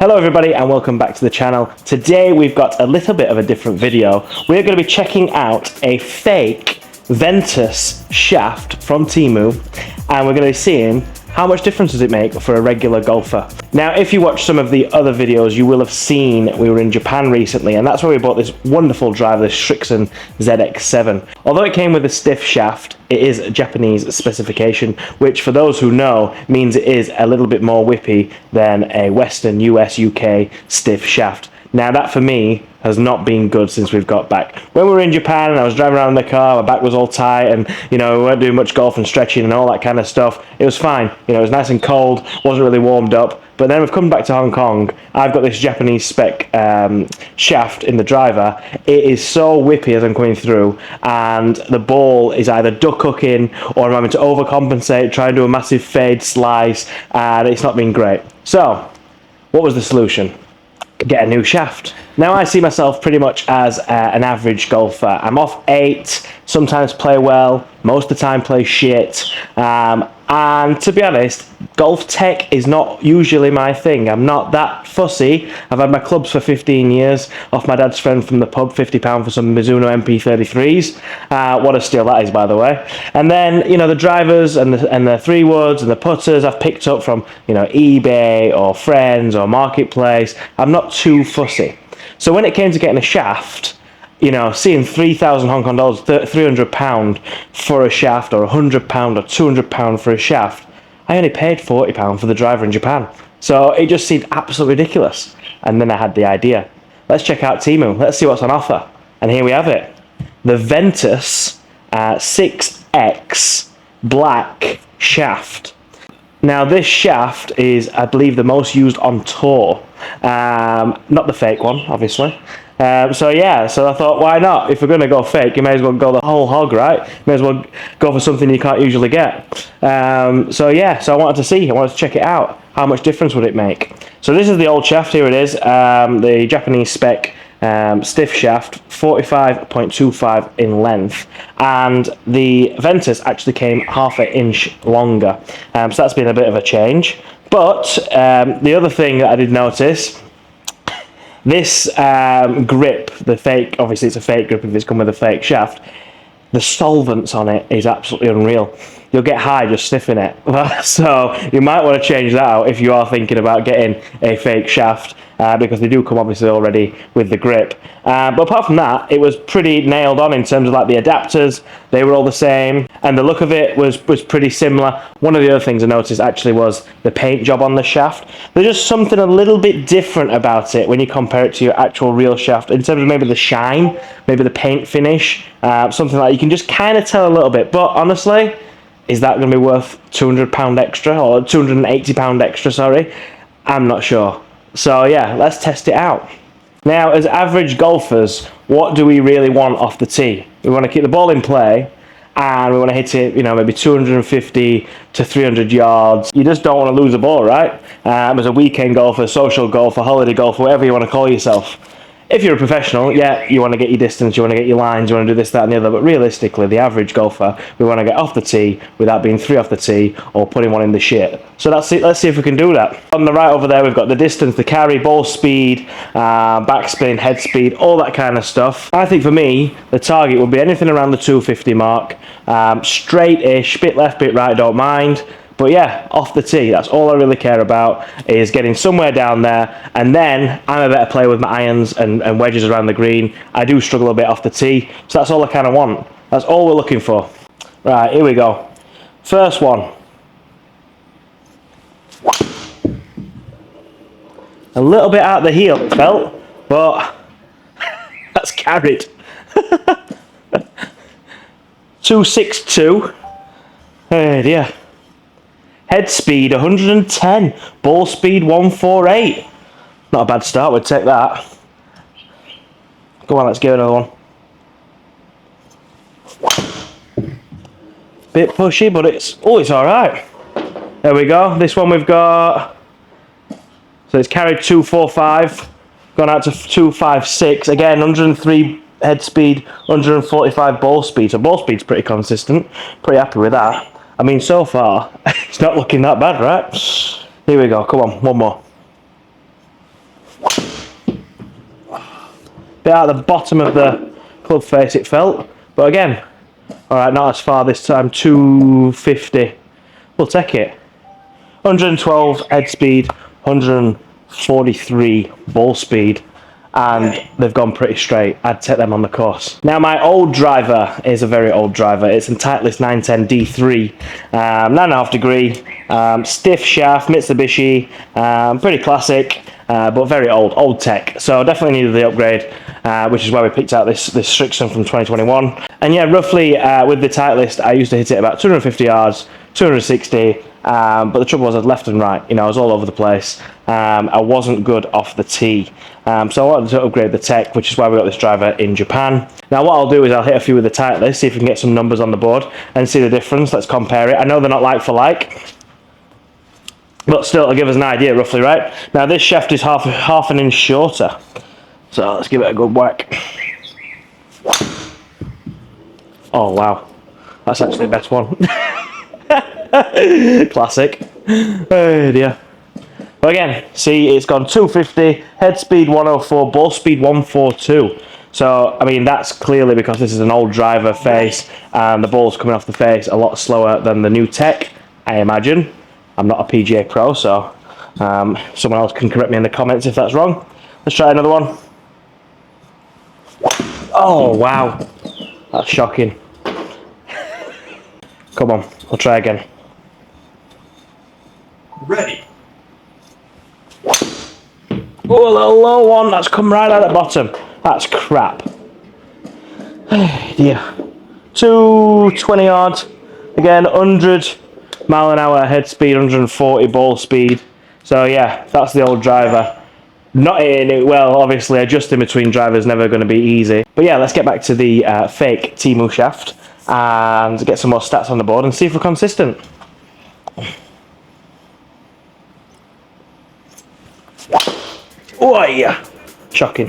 Hello everybody and welcome back to the channel. Today we've got a little bit of a different video. We're going to be checking out a fake Ventus shaft from Temu and we're going to be seeing how much difference does it make for a regular golfer. Now if you watch some of the other videos you will have seen we were in Japan recently and that's where we bought this wonderful driver, this Strixon ZX7. Although it came with a stiff shaft, it is a Japanese specification, which for those who know means it is a little bit more whippy than a Western US UK stiff shaft. Now that for me has not been good since we've got back. When we were in Japan and I was driving around in the car, my back was all tight and we weren't doing much golf and stretching and all that kind of stuff. It was fine, it was nice and cold, wasn't really warmed up. But then we've come back to Hong Kong, I've got this Japanese spec shaft in the driver. It is so whippy as I'm coming through and the ball is either duck hooking or I'm having to overcompensate, try and do a massive fade slice and it's not been great. So, what was the solution? Get a new shaft. Now I see myself pretty much as an average golfer. I'm off 8, sometimes play well, most of the time play shit, and to be honest, golf tech is not usually my thing. I'm not that fussy. I've had my clubs for 15 years, off my dad's friend from the pub, £50 for some Mizuno MP33s. What a steal that is, by the way. And then, the drivers and the 3 woods and the putters I've picked up from, eBay or friends or marketplace. I'm not too fussy. So when it came to getting a shaft, seeing 3,000 Hong Kong dollars, £300 for a shaft, or £100 or £200 for a shaft, I only paid £40 for the driver in Japan. So it just seemed absolutely ridiculous. And then I had the idea. Let's check out Temu. Let's see what's on offer. And here we have it. The Ventus 6X black shaft. Now this shaft is, I believe, the most used on tour. Not the fake one, obviously. So I thought, why not? If we're going to go fake, you may as well go the whole hog, right? May as well go for something you can't usually get. So I wanted to see, I wanted to check it out. How much difference would it make? So this is the old shaft, here it is, the Japanese spec stiff shaft, 45.25 in length, and the Ventus actually came half an inch longer, so that's been a bit of a change. But the other thing that I did notice, this grip, the fake, obviously it's a fake grip if it's come with a fake shaft, the solvents on it is absolutely unreal. You'll get high just sniffing it. So you might want to change that out if you are thinking about getting a fake shaft, because they do come obviously already with the grip. But apart from that, it was pretty nailed on in terms of like the adapters. They were all the same and the look of it was pretty similar. One of the other things I noticed actually was the paint job on the shaft. There's just something a little bit different about it when you compare it to your actual real shaft in terms of maybe the shine, maybe the paint finish, something like that. You can just kind of tell a little bit. But honestly, is that going to be worth £200 extra or £280 extra, sorry? I'm not sure. So yeah, let's test it out. Now, as average golfers, what do we really want off the tee? We want to keep the ball in play and we want to hit it, maybe 250 to 300 yards. You just don't want to lose the ball, right? As a weekend golfer, social golfer, holiday golfer, whatever you want to call yourself. If you're a professional, yeah, you want to get your distance, you want to get your lines, you want to do this, that and the other, but realistically, the average golfer, we want to get off the tee without being 3 off the tee or putting one in the shit. So let's see if we can do that. On the right over there, we've got the distance, the carry, ball speed, backspin, head speed, all that kind of stuff. I think for me, the target would be anything around the 250 mark, straight-ish, bit left, bit right, don't mind. But yeah, off the tee, that's all I really care about, is getting somewhere down there, and then I'm a better player with my irons and wedges around the green. I do struggle a bit off the tee, so that's all I kind of want. That's all we're looking for. Right, here we go. First one. A little bit out the heel, it felt, but that's carried. 262. Oh dear. Head speed 110, ball speed 148. Not a bad start, we'd take that. Go on, let's give it another one. Bit pushy, but it's alright. There we go, this one we've got, so it's carried 245, gone out to 256, again 103 head speed, 145 ball speed, so ball speed's pretty consistent, pretty happy with that. I mean, so far, it's not looking that bad, right? Here we go, come on, one more. Bit out the bottom of the club face it felt, but again, alright, not as far this time, 250. We'll take it. 112 head speed, 143 ball speed, and they've gone pretty straight. I'd take them on the course. Now my old driver is a very old driver. It's a Titleist 910 D3, 9.5 degree, stiff shaft, Mitsubishi, pretty classic, but very old tech. So definitely needed the upgrade, which is why we picked out this Strixon from 2021. And yeah, roughly with the Titleist, I used to hit it about 250 yards, 260. But the trouble was I was left and right, I was all over the place. I wasn't good off the tee. So I wanted to upgrade the tech, which is why we got this driver in Japan. Now what I'll do is I'll hit a few with the Titleist, see if we can get some numbers on the board and see the difference. Let's compare it. I know they're not like for like, but still it'll give us an idea roughly, right? Now this shaft is half an inch shorter. So let's give it a good whack. Oh wow, that's actually the best one. Classic. Oh dear. But again, see, it's gone 250, head speed 104, ball speed 142. So, I mean, that's clearly because this is an old driver face and the ball's coming off the face a lot slower than the new tech, I imagine. I'm not a PGA pro, so someone else can correct me in the comments if that's wrong. Let's try another one. Oh, wow. That's shocking. Come on, we'll try again. Ready. Oh, a little low one. That's come right out the bottom. That's crap. Oh dear. 220 yards. Again, 100 mile an hour head speed, 140 ball speed. So yeah, that's the old driver. Not hitting it well, obviously. Adjusting between drivers never going to be easy. But yeah, let's get back to the fake Temu shaft and get some more stats on the board and see if we're consistent. Oh yeah, shocking.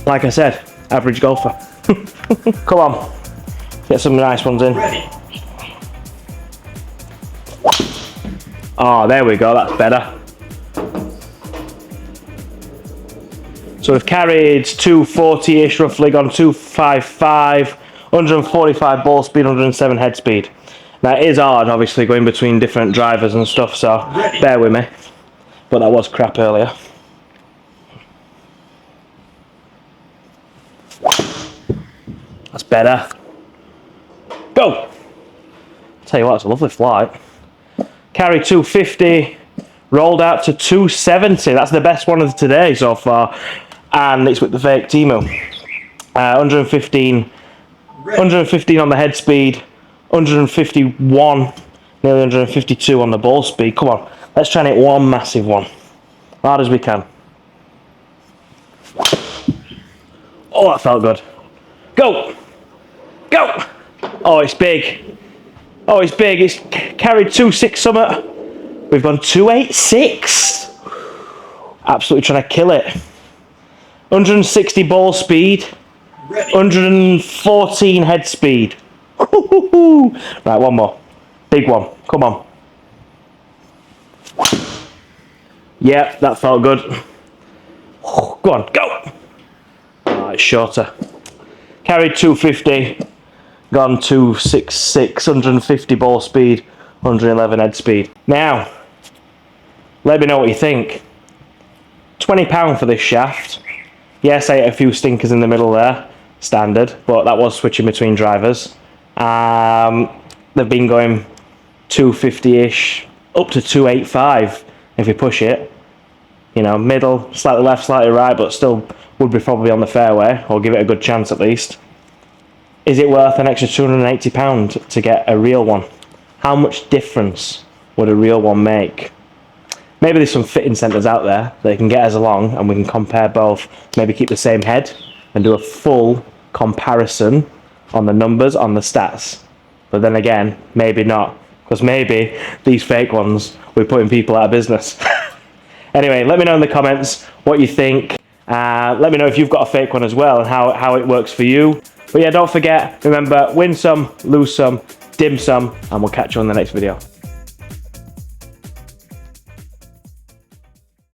Like I said, average golfer. Come on, get some nice ones in. Ready. Oh, there we go, that's better. So we've carried 240-ish roughly, gone 255, 145 ball speed, 107 head speed. Now it is hard, obviously, going between different drivers and stuff, so bear with me. But that was crap earlier. That's better. Go! Tell you what, it's a lovely flight. Carry 250, rolled out to 270. That's the best one of today so far. And it's with the fake Temu. 115 on the head speed, 151, nearly 152 on the ball speed. Come on, let's try and hit one massive one. Hard as we can. Oh, that felt good. Go! Go! Oh, it's big. Oh, it's big. It's carried 2.6 summit. We've gone 2.86. Absolutely trying to kill it. 160 ball speed. Ready. 114 head speed. Right, one more. Big one. Come on. Yeah, that felt good. Go on, go. Oh, it's shorter. Carried 250. Gone 266. 150 ball speed. 111 head speed. Now, let me know what you think. £20 for this shaft. Yes, I ate a few stinkers in the middle there, standard, but that was switching between drivers. They've been going 250-ish, up to 285 if you push it. You know, middle, slightly left, slightly right, but still would be probably on the fairway, or give it a good chance at least. Is it worth an extra £280 to get a real one? How much difference would a real one make? Maybe there's some fitting centres out there that can get us along and we can compare both. Maybe keep the same head and do a full comparison on the numbers, on the stats. But then again, maybe not. Because maybe these fake ones, we're putting people out of business. Anyway, let me know in the comments what you think. Let me know if you've got a fake one as well and how it works for you. But yeah, don't forget, remember, win some, lose some, dim some, and we'll catch you on the next video.